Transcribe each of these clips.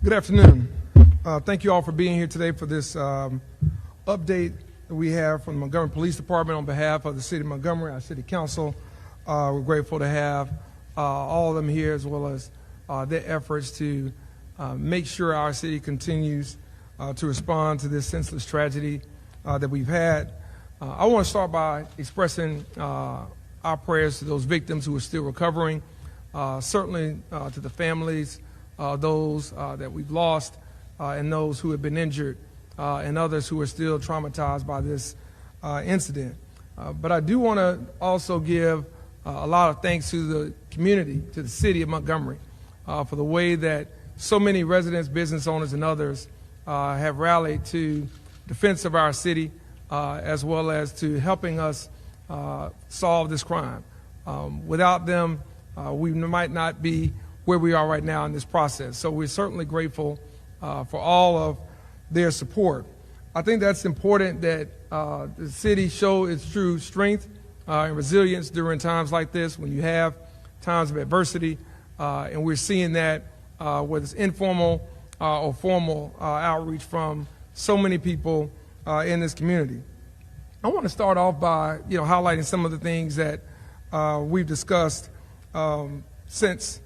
Good afternoon. Thank you all for being here today for this update that we have from the Montgomery Police Department on behalf of the City of Montgomery, our City Council. We're grateful to have all of them here, as well as their efforts to make sure our city continues to respond to this senseless tragedy that we've had. I want to start by expressing our prayers to those victims who are still recovering, certainly to the families, those that we've lost, and those who have been injured, and others who are still traumatized by this incident. But I do want to also give a lot of thanks to the community, to the city of Montgomery, for the way that so many residents, business owners, and others have rallied to defense of our city, as well as to helping us solve this crime. Without them, we might not be where we are right now in this process. So we're certainly grateful for all of their support. I think that's important that the city show its true strength and resilience during times like this, when you have times of adversity, and we're seeing that whether it's informal or formal outreach from so many people in this community. I want to start off by highlighting some of the things that we've discussed since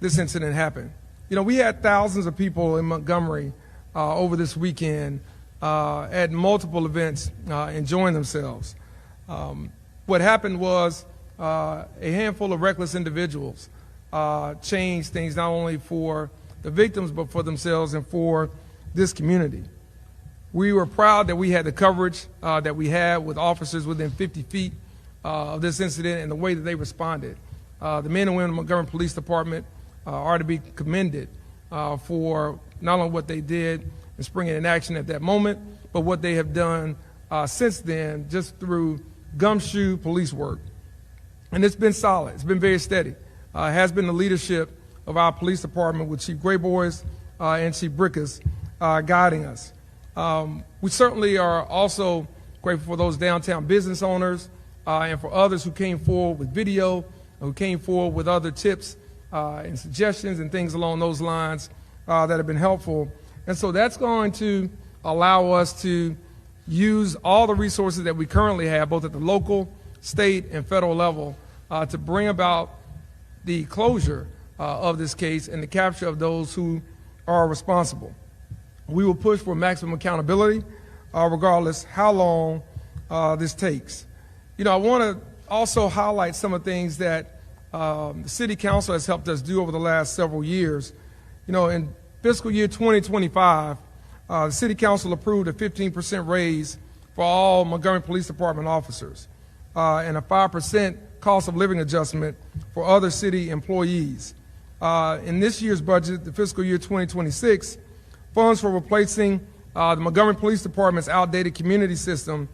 this incident happened. We had thousands of people in Montgomery over this weekend at multiple events enjoying themselves. What happened was a handful of reckless individuals changed things not only for the victims but for themselves and for this community. We were proud that we had the coverage that we had with officers within 50 feet of this incident and the way that they responded. The men and women of the Montgomery Police Department are to be commended for not only what they did and springing in action at that moment, but what they have done since then, just through gumshoe police work. And it's been solid. It's been very steady. It has been the leadership of our police department with Chief Grayboys and Chief Brickus guiding us. We certainly are also grateful for those downtown business owners and for others who came forward with video, who came forward with other tips and suggestions and things along those lines that have been helpful. And so that's going to allow us to use all the resources that we currently have, both at the local, state, and federal level, to bring about the closure of this case and the capture of those who are responsible. We will push for maximum accountability, regardless how long this takes. I want to also highlight some of the things that the City Council has helped us do over the last several years. In fiscal year 2025, the City Council approved a 15% raise for all Montgomery Police Department officers and a 5% cost of living adjustment for other city employees. In this year's budget, the fiscal year 2026, funds for replacing the Montgomery Police Department's outdated communication system,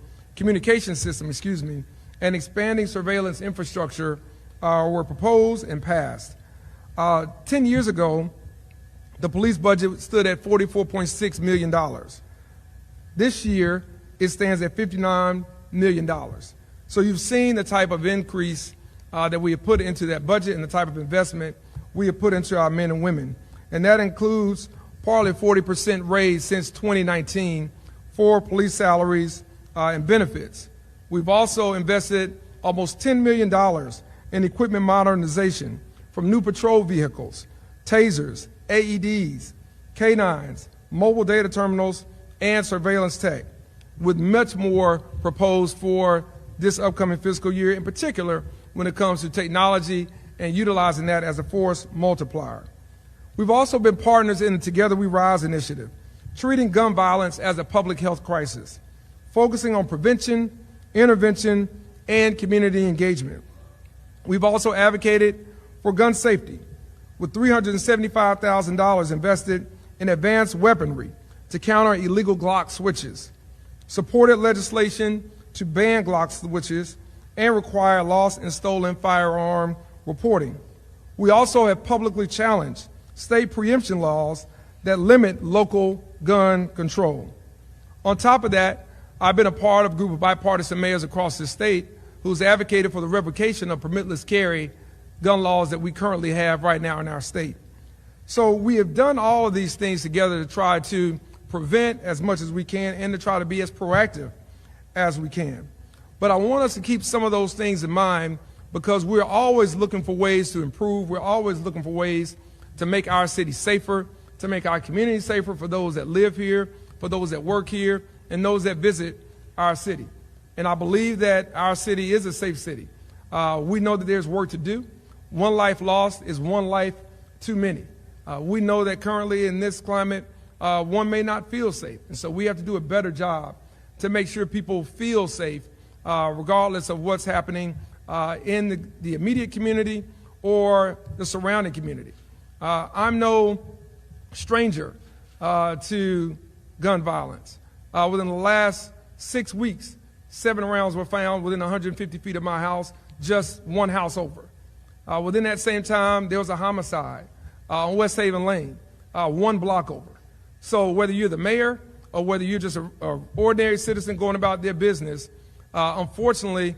and expanding surveillance infrastructure were proposed and passed. 10 years ago, the police budget stood at $44.6 million. This year, it stands at $59 million. So you've seen the type of increase that we have put into that budget and the type of investment we have put into our men and women. And that includes partly 40% raise since 2019 for police salaries and benefits. We've also invested almost $10 million in equipment modernization, from new patrol vehicles, tasers, AEDs, K9s, mobile data terminals, and surveillance tech, with much more proposed for this upcoming fiscal year, in particular when it comes to technology and utilizing that as a force multiplier. We've also been partners in the Together We Rise initiative, treating gun violence as a public health crisis, focusing on prevention, intervention, and community engagement. We've also advocated for gun safety, with $375,000 invested in advanced weaponry to counter illegal Glock switches, supported legislation to ban Glock switches, and require lost and stolen firearm reporting. We also have publicly challenged state preemption laws that limit local gun control. On top of that, I've been a part of a group of bipartisan mayors across the state who's advocated for the revocation of permitless carry gun laws that we currently have right now in our state. So we have done all of these things together to try to prevent as much as we can and to try to be as proactive as we can. But I want us to keep some of those things in mind because we're always looking for ways to improve. We're always looking for ways to make our city safer, to make our community safer for those that live here, for those that work here, and those that visit our city. And I believe that our city is a safe city. We know that there's work to do. One life lost is one life too many. We know that currently in this climate, one may not feel safe. And so we have to do a better job to make sure people feel safe, regardless of what's happening in the immediate community or the surrounding community. I'm no stranger to gun violence. Within the last 6 weeks, 7 rounds were found within 150 feet of my house, just one house over. Within that same time, there was a homicide on West Haven Lane, 1 block over. So whether you're the mayor or whether you're just an ordinary citizen going about their business, unfortunately,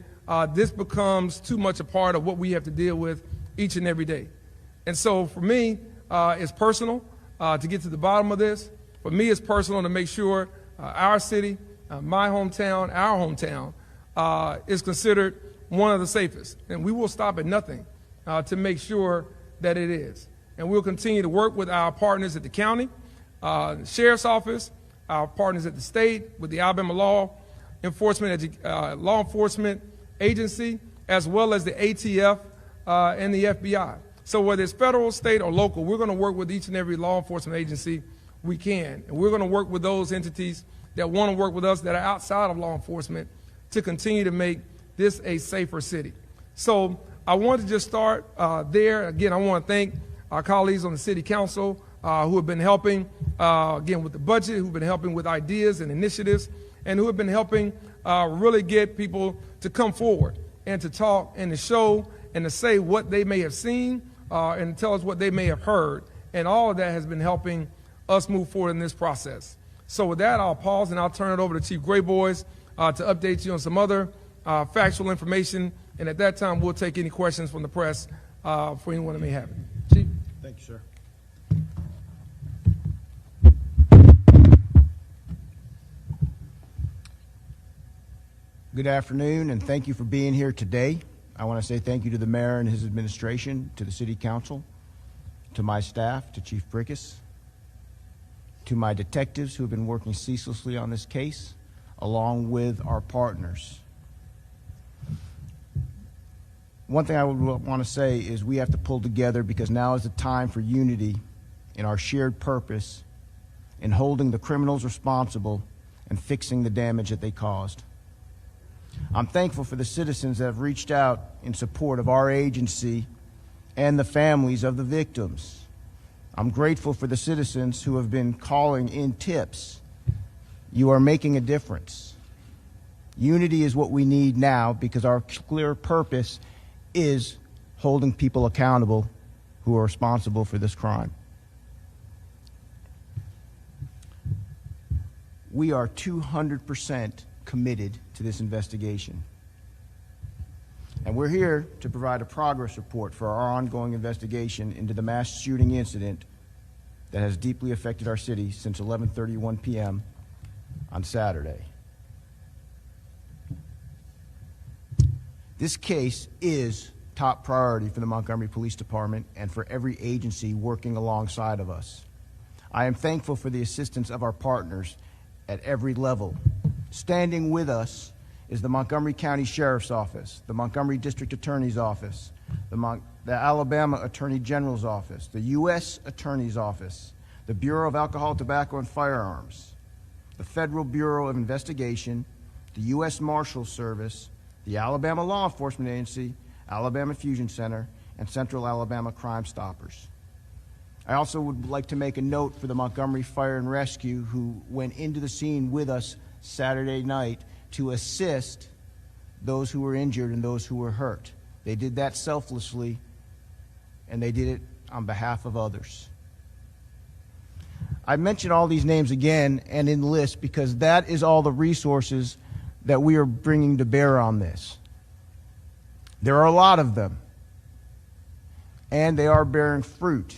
this becomes too much a part of what we have to deal with each and every day. And so for me, it's personal to get to the bottom of this. For me, it's personal to make sure our city, my hometown, our hometown, is considered one of the safest. And we will stop at nothing to make sure that it is. And we'll continue to work with our partners at the county, sheriff's office, our partners at the state, with the Alabama Law Enforcement Agency, as well as the ATF and the FBI. So whether it's federal, state, or local, we're going to work with each and every law enforcement agency we can. And we're going to work with those entities that want to work with us that are outside of law enforcement to continue to make this a safer city. So I want to just start there. Again, I want to thank our colleagues on the city council who have been helping, again, with the budget, who've been helping with ideas and initiatives, and who have been helping really get people to come forward and to talk and to show and to say what they may have seen and tell us what they may have heard. And all of that has been helping us move forward in this process. So with that, I'll pause and I'll turn it over to Chief Grayboys to update you on some other factual information. And at that time, we'll take any questions from the press for anyone that may have it. Chief? Thank you, sir. Good afternoon, and thank you for being here today. I want to say thank you to the mayor and his administration, to the city council, to my staff, to Chief Brickus, to my detectives who have been working ceaselessly on this case, along with our partners. One thing I would want to say is we have to pull together because now is the time for unity in our shared purpose in holding the criminals responsible and fixing the damage that they caused. I'm thankful for the citizens that have reached out in support of our agency and the families of the victims. I'm grateful for the citizens who have been calling in tips. You are making a difference. Unity is what we need now because our clear purpose is holding people accountable who are responsible for this crime. We are 200% committed to this investigation. And we're here to provide a progress report for our ongoing investigation into the mass shooting incident that has deeply affected our city since 11:31 p.m. on Saturday. This case is top priority for the Montgomery Police Department and for every agency working alongside of us. I am thankful for the assistance of our partners at every level. Standing with us is the Montgomery County Sheriff's Office, the Montgomery District Attorney's Office, the Alabama Attorney General's Office, the U.S. Attorney's Office, the Bureau of Alcohol, Tobacco, and Firearms, the Federal Bureau of Investigation, the U.S. Marshals Service, the Alabama Law Enforcement Agency, Alabama Fusion Center, and Central Alabama Crime Stoppers. I also would like to make a note for the Montgomery Fire and Rescue who went into the scene with us Saturday night to assist those who were injured and those who were hurt. They did that selflessly, and they did it on behalf of others. I mention all these names again and in list because that is all the resources that we are bringing to bear on this. There are a lot of them, and they are bearing fruit.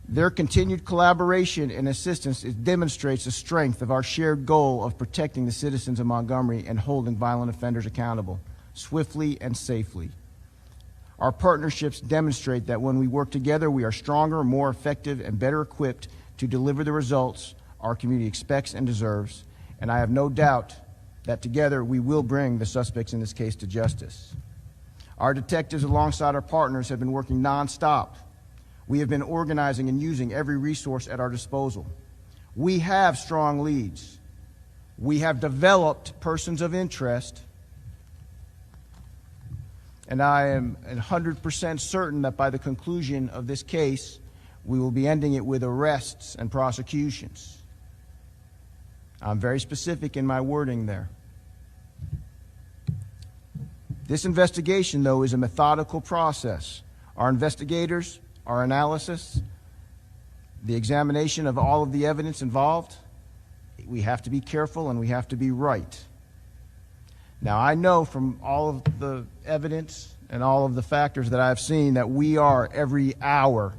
Their continued collaboration and assistance demonstrates the strength of our shared goal of protecting the citizens of Montgomery and holding violent offenders accountable swiftly and safely. Our partnerships demonstrate that when we work together, we are stronger, more effective, and better equipped to deliver the results our community expects and deserves, and I have no doubt that together we will bring the suspects in this case to justice. Our detectives, alongside our partners, have been working nonstop. We have been organizing and using every resource at our disposal. We have strong leads. We have developed persons of interest, and I am 100% certain that by the conclusion of this case, we will be ending it with arrests and prosecutions. I'm very specific in my wording there. This investigation, though, is a methodical process. Our investigators, our analysis, the examination of all of the evidence involved, we have to be careful and we have to be right. Now, I know from all of the evidence and all of the factors that I've seen that we are every hour,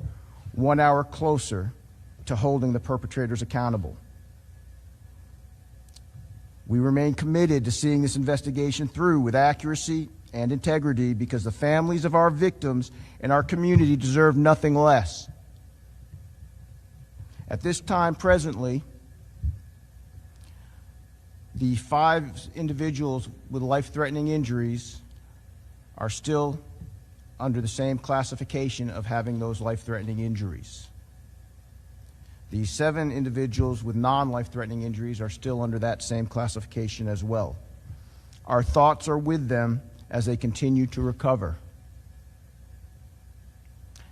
1 hour closer to holding the perpetrators accountable. We remain committed to seeing this investigation through with accuracy and integrity because the families of our victims and our community deserve nothing less. At this time, presently, the 5 individuals with life-threatening injuries are still under the same classification of having those life-threatening injuries. The 7 individuals with non-life-threatening injuries are still under that same classification as well. Our thoughts are with them as they continue to recover.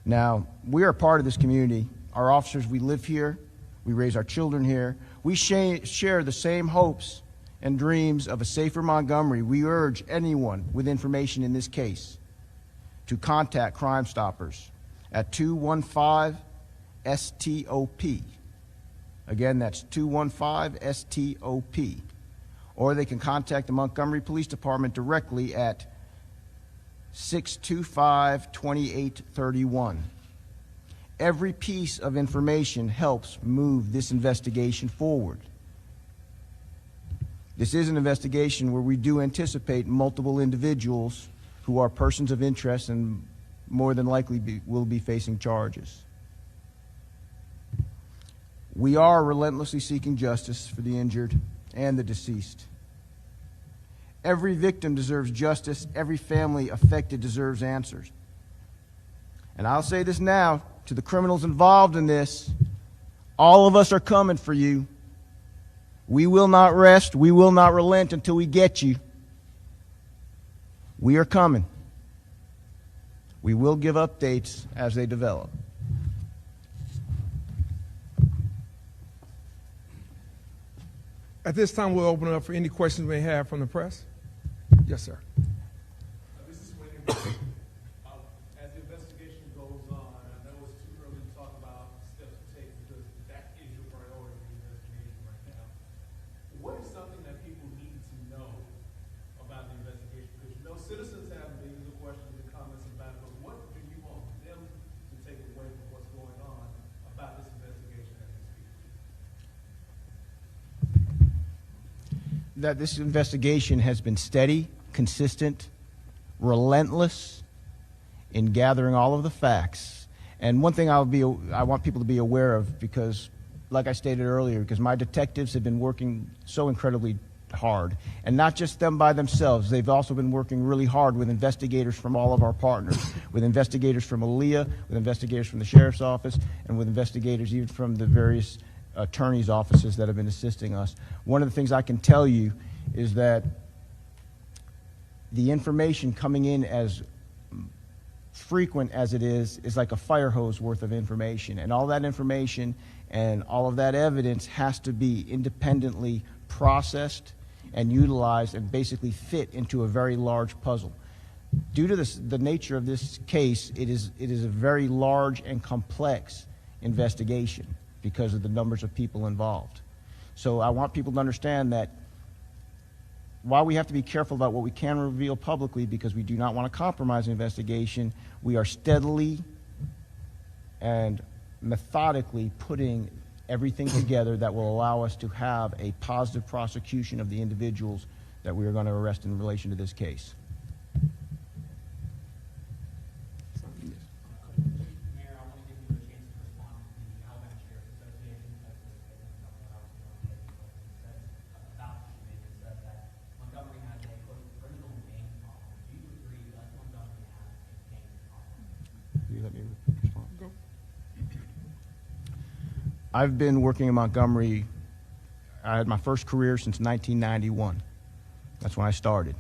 Now, we are part of this community. Our officers, we live here. We raise our children here. We share the same hopes and dreams of a safer Montgomery. We urge anyone with information in this case to contact Crime Stoppers at 215-STOP. Again, that's 215-STOP. Or they can contact the Montgomery Police Department directly at 625-2831. Every piece of information helps move this investigation forward. This is an investigation where we do anticipate multiple individuals who are persons of interest and more than likely will be facing charges. We are relentlessly seeking justice for the injured and the deceased. Every victim deserves justice. Every family affected deserves answers. And I'll say this now to the criminals involved in this, all of us are coming for you. We will not rest. We will not relent until we get you. We are coming. We will give updates as they develop. At this time, we'll open it up for any questions we may have from the press. Yes, sir. This is Wayne. As the investigation goes on, I know it's too early to talk about steps to take because that is your priority in the investigation right now. What is something that people need to know about the investigation? Because you know citizens have millions of questions and comments about it, but what do you want them to take away from what's going on about this investigation as we speak? That this investigation has been steady, consistent, relentless in gathering all of the facts. And one thing I want people to be aware of, because like I stated earlier, because my detectives have been working so incredibly hard, and not just them by themselves. They've also been working really hard with investigators from all of our partners, with investigators from ALEA, with investigators from the Sheriff's Office, and with investigators even from the various attorneys' offices that have been assisting us. One of the things I can tell you is that the information coming in as frequent as it is like a fire hose worth of information. And all that information and all of that evidence has to be independently processed and utilized and basically fit into a very large puzzle. Due to the nature of this case, it is a very large and complex investigation because of the numbers of people involved. So I want people to understand that while we have to be careful about what we can reveal publicly because we do not want to compromise the investigation, we are steadily and methodically putting everything together that will allow us to have a positive prosecution of the individuals that we are going to arrest in relation to this case. Mayor, I want to give you a chance to respond to the Alabama Sheriff's Association because this statement about said that Montgomery has a quote criminal gang problem. Do you agree that Montgomery has a gang problem? You let me respond. Go. I've been working in Montgomery. I had my first career since 1991. That's when I started.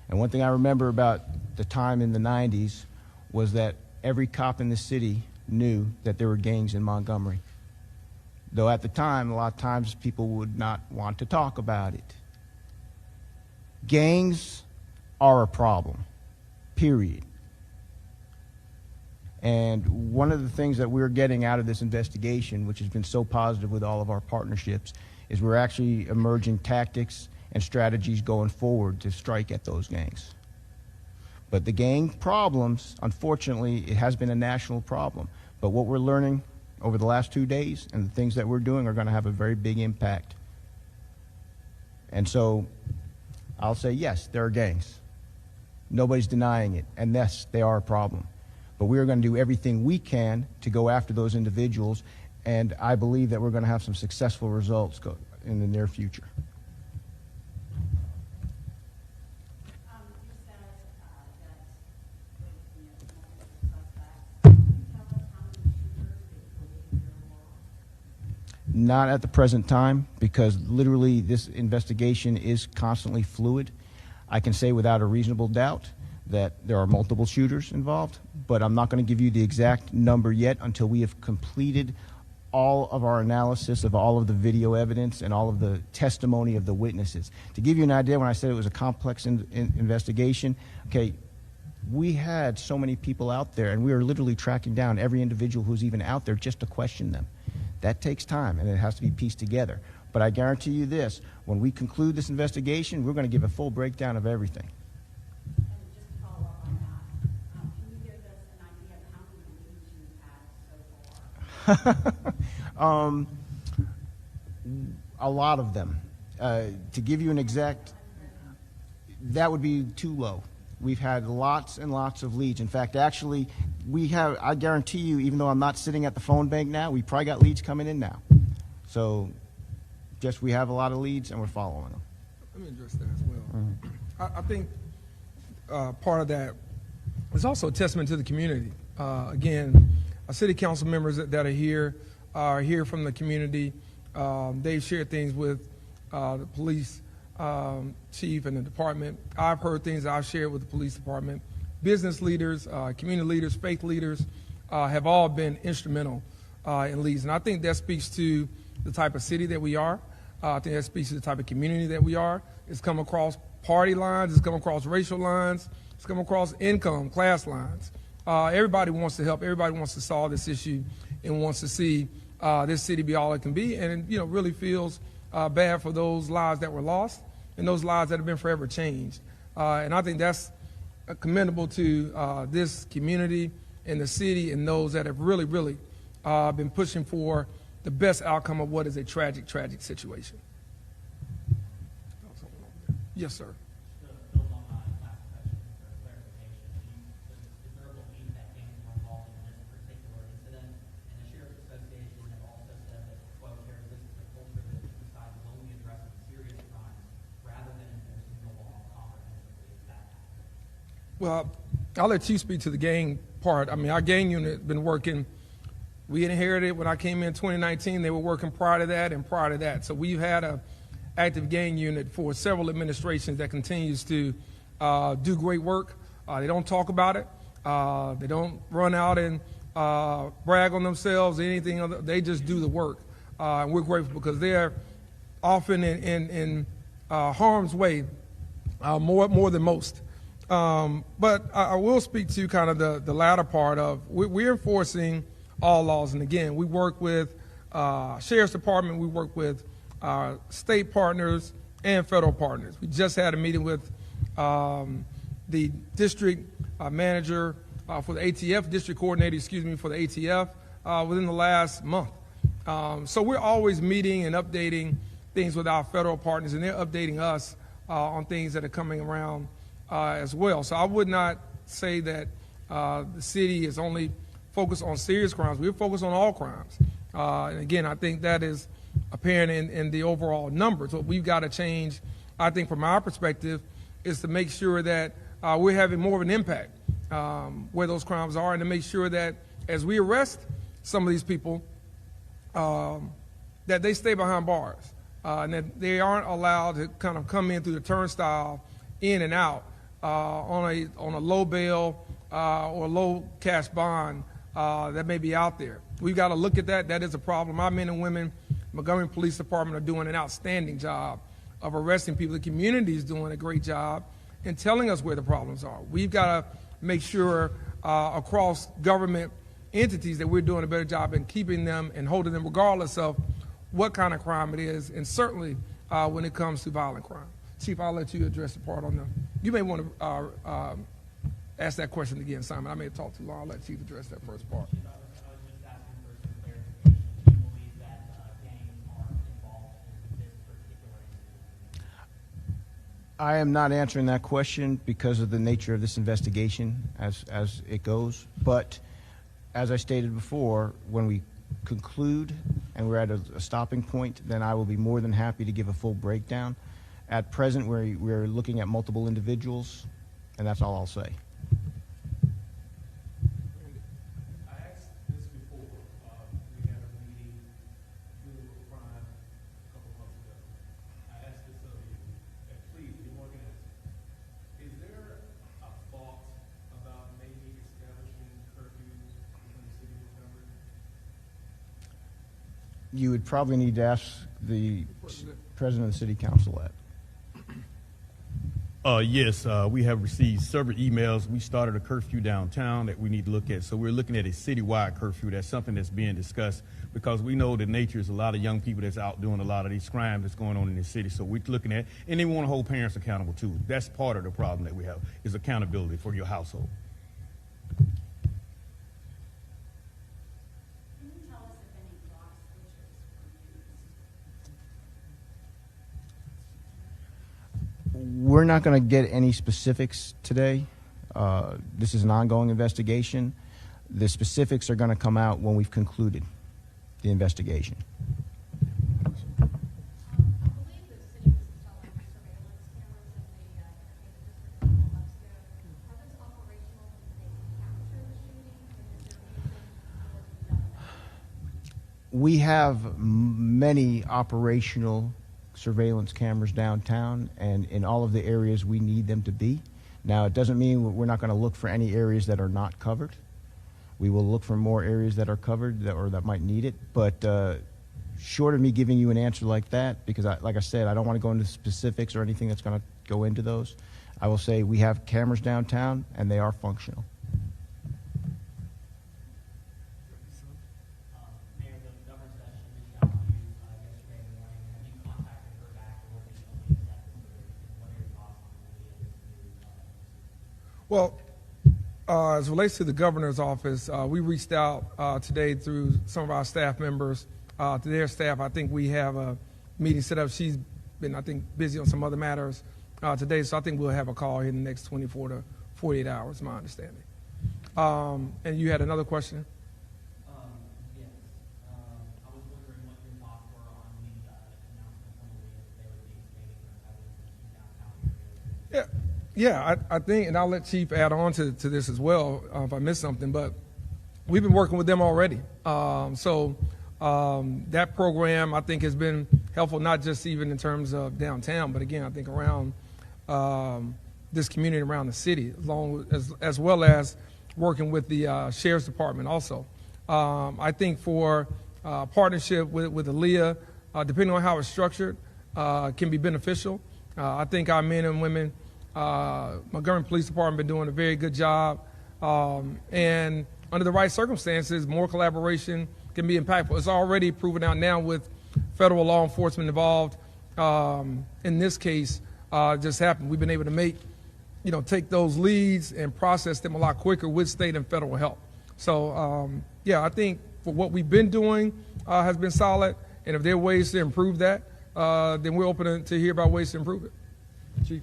And one thing I remember about the time in the 90s was that every cop in the city knew that there were gangs in Montgomery. Though at the time, a lot of times people would not want to talk about it. Gangs are a problem, period. And one of the things that we're getting out of this investigation, which has been so positive with all of our partnerships, is we're actually emerging tactics and strategies going forward to strike at those gangs. But the gang problems, unfortunately, it has been a national problem. But what we're learning over the last 2 days and the things that we're doing are going to have a very big impact. And so I'll say, yes, there are gangs. Nobody's denying it. And yes, they are a problem. But we are going to do everything we can to go after those individuals. And I believe that we're going to have some successful results in the near future. Not at the present time, because literally this investigation is constantly fluid. I can say without a reasonable doubt that there are multiple shooters involved, but I'm not going to give you the exact number yet until we have completed all of our analysis of all of the video evidence and all of the testimony of the witnesses. To give you an idea, when I said it was a complex investigation, okay, we had so many people out there, and we were literally tracking down every individual who's even out there just to question them. That takes time, and it has to be pieced together. But I guarantee you this, when we conclude this investigation, we're going to give a full breakdown of everything. And just to follow up on that, can you give us an idea of how many leads you've had so far? A lot of them. To give you an exact, that would be too low. We've had lots and lots of leads. In fact, actually, we have, I guarantee you, even though I'm not sitting at the phone bank now, we probably got leads coming in now. So just we have a lot of leads and we're following them. Let me address that as well. I think part of that is also a testament to the community. Again, our city council members that are here from the community. They've shared things with the police chief and the department. I've heard things that I've shared with the police department. Business leaders, community leaders, faith leaders have all been instrumental in leads. And I think that speaks to the type of city that we are. I think that speaks to the type of community that we are. It's come across party lines. It's come across racial lines. It's come across income, class lines. Everybody wants to help. Everybody wants to solve this issue and wants to see this city be all it can be, and really feels bad for those lives that were lost and those lives that have been forever changed. And I think that's commendable to this community and the city and those that have really been pushing for the best outcome of what is a tragic situation. Yes, sir. To build on my last question for clarification, is there a belief that gangs were involved in this particular incident? And the Sheriff's Association have also said that, quote, here, this is a culture that decides only addressing serious crimes rather than enforcing the law comprehensively. Is that accurate? Well, I'll let you speak to the gang part. I mean, our gang unit has been working. We inherited when I came in 2019. They were working prior to that and prior to that. So we've had a active gang unit for several administrations that continues to do great work. They don't talk about it. They don't run out and brag on themselves or anything other. They just do the work. And we're grateful because they're often in harm's way more than most. But I will speak to kind of the latter part of we're enforcing all laws. And again, we work with Sheriff's Department, we work with our state partners and federal partners. We just had a meeting with the district manager for the ATF, district coordinator, for the ATF, within the last month. So we're always meeting and updating things with our federal partners, and they're updating us on things that are coming around as well. So I would not say that the city is only focused on serious crimes. We're focused on all crimes. And again, I think that is apparent in the overall numbers. What we've got to change, I think from our perspective, is to make sure that we're having more of an impact where those crimes are, and to make sure that as we arrest some of these people, that they stay behind bars, and that they aren't allowed to kind of come in through the turnstile, in and out on a low bail or low cash bond that may be out there. We've got to look at that. That is a problem. Our men and women, Montgomery Police Department, are doing an outstanding job of arresting people. The community is doing a great job in telling us where the problems are. We've got to make sure across government entities that we're doing a better job in keeping them and holding them regardless of what kind of crime it is, and certainly when it comes to violent crime. Chief, I'll let you address the part on the, you may want to ask that question again, Simon. I may have talked too long. I'll let Chief address that first part. I was just asking for some clarification. Do you believe that gangs are involved in this particular incident? I am not answering that question because of the nature of this investigation as it goes. But as I stated before, when we conclude and we're at a stopping point, then I will be more than happy to give a full breakdown. At present, we're looking at multiple individuals, and that's all I'll say. I asked this before. We had a meeting dealing with crime a couple months ago. I asked this of you, and please, anyone can answer. Is there a thought about maybe establishing curfews within the city of Montgomery? You would probably need to ask the president of the city council that. Yes, we have received several emails. We started a curfew downtown that we need to look at. So we're looking at a citywide curfew. That's something that's being discussed because we know the nature is a lot of young people that's out doing a lot of these crimes that's going on in the city. So we're looking at, and they want to hold parents accountable too. That's part of the problem that we have, is accountability for your household. Can you tell us if any block switches were used? We're not going to get any specifics today. This is an ongoing investigation. The specifics are going to come out when we've concluded the investigation. I believe the city was installing surveillance cameras in the district a couple months ago. Are those operational and they can capture the shooting? And is there anything more to be done about it? We have many operational surveillance cameras downtown and in all of the areas we need them to be. Now, it doesn't mean we're not going to look for any areas that are not covered. We will look for more areas that are covered that might need it. But short of me giving you an answer like that, because like I said, I don't want to go into specifics or anything that's going to go into those, I will say we have cameras downtown and they are functional. Mayor, the governor's session reached out to you yesterday morning. Have you contacted her back or what are your thoughts on Well, as it relates to the governor's office, we reached out today through some of our staff members to their staff. I think we have a meeting set up. She's been, I think, busy on some other matters today, so I think we'll have a call here in the next 24 to 48 hours, my understanding. And you had another question? Yes. I was wondering what your thoughts were on the announcement from the league that they would be expanding their presence in downtown areas. Yeah, I think, and I'll let Chief add on to this as well if I missed something, but we've been working with them already. That program, I think, has been helpful, not just even in terms of downtown, but again, I think around this community, around the city, as well as working with the Sheriff's Department also. I think for partnership with ALEA, depending on how it's structured, can be beneficial. I think our men and women, Montgomery Police Department, been doing a very good job, and under the right circumstances, more collaboration can be impactful. It's already proven out now with federal law enforcement involved. In this case, just happened. We've been able to take those leads and process them a lot quicker with state and federal help. So, yeah, I think for what we've been doing has been solid, and if there are ways to improve that, then we're open to hear about ways to improve it. Chief.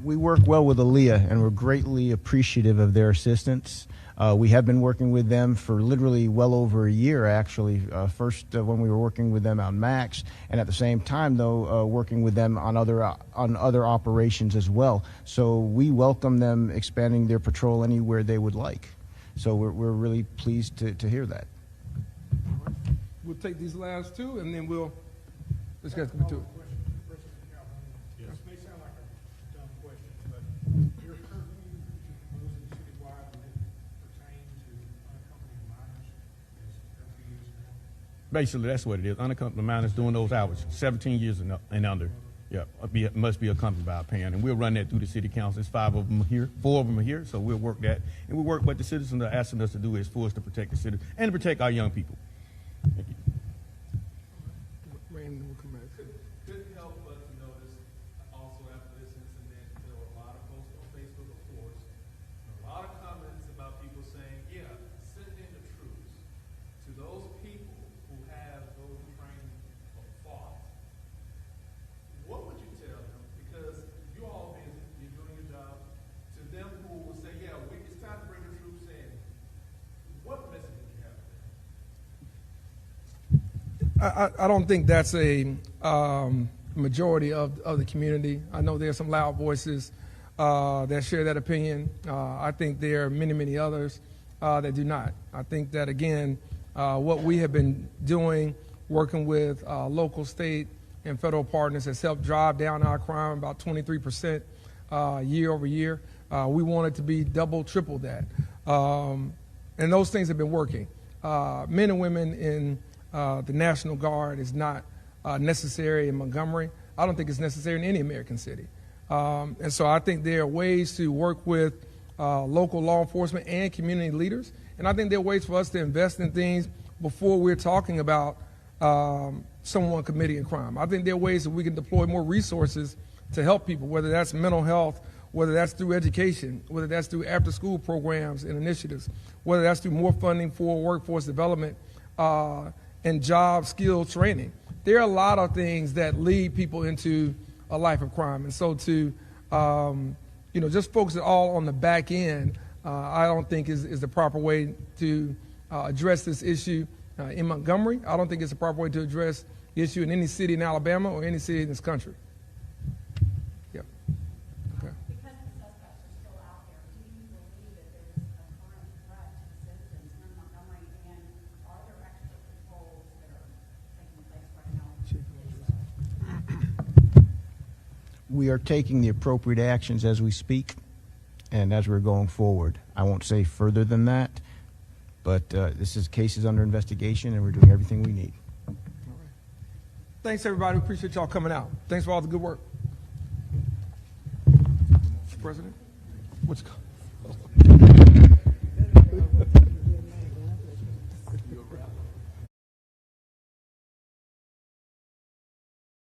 We work well with Aaliyah, and we're greatly appreciative of their assistance. We have been working with them for literally well over a year, actually. First, when we were working with them on Max, and at the same time, though, working with them on other operations as well. So we welcome them expanding their patrol anywhere they would like. So we're really pleased to hear that. We'll take these last two, and then this guy's going to do it. This may sound like a dumb question, but your curfew imposing citywide when it pertains to unaccompanied minors is curfew years now? Basically, that's what it is. Unaccompanied minors doing those hours, 17 years and under. Yeah, must be accompanied by a parent, and we'll run that through the city council. There's 5 of them here, 4 of them are here, so we'll work that. And we work what the citizens are asking us to do is for us to protect the city and to protect our young people. Thank you. Rain, we'll come back. Couldn't help but to notice also after this incident, there were a lot of posts on Facebook, of course, and a lot of comments about people saying, yeah, send in the troops to those people who have those trained or fought. What would you tell them? Because you all busy, you're doing your job. To them who will say, yeah, it's time to bring the troops in. What message would you have for them? I don't think that's a majority of the community. I know there are some loud voices that share that opinion. I think there are many, many others that do not. I think that, again, what we have been doing, working with local, state, and federal partners has helped drive down our crime about 23% year over year. We want it to be double, triple that. And those things have been working. Men and women in the National Guard is not necessary in Montgomery. I don't think it's necessary in any American city. And so I think there are ways to work with local law enforcement and community leaders. And I think there are ways for us to invest in things before we're talking about someone committing a crime. I think there are ways that we can deploy more resources to help people, whether that's mental health, whether that's through education, whether that's through after-school programs and initiatives, whether that's through more funding for workforce development and job skill training. There are a lot of things that lead people into a life of crime. And so to just focus it all on the back end, I don't think is the proper way to address this issue in Montgomery. I don't think it's the proper way to address the issue in any city in Alabama or any city in this country. Yeah. Okay. Because the suspects are still out there, do you believe that there's a current threat to citizens here in Montgomery, and are there extra patrols that are taking place right now? We are taking the appropriate actions as we speak and as we're going forward. I won't say further than that, but this case is under investigation, and we're doing everything we need. Thanks, everybody. We appreciate y'all coming out. Thanks for all the good work. Mr. President, what's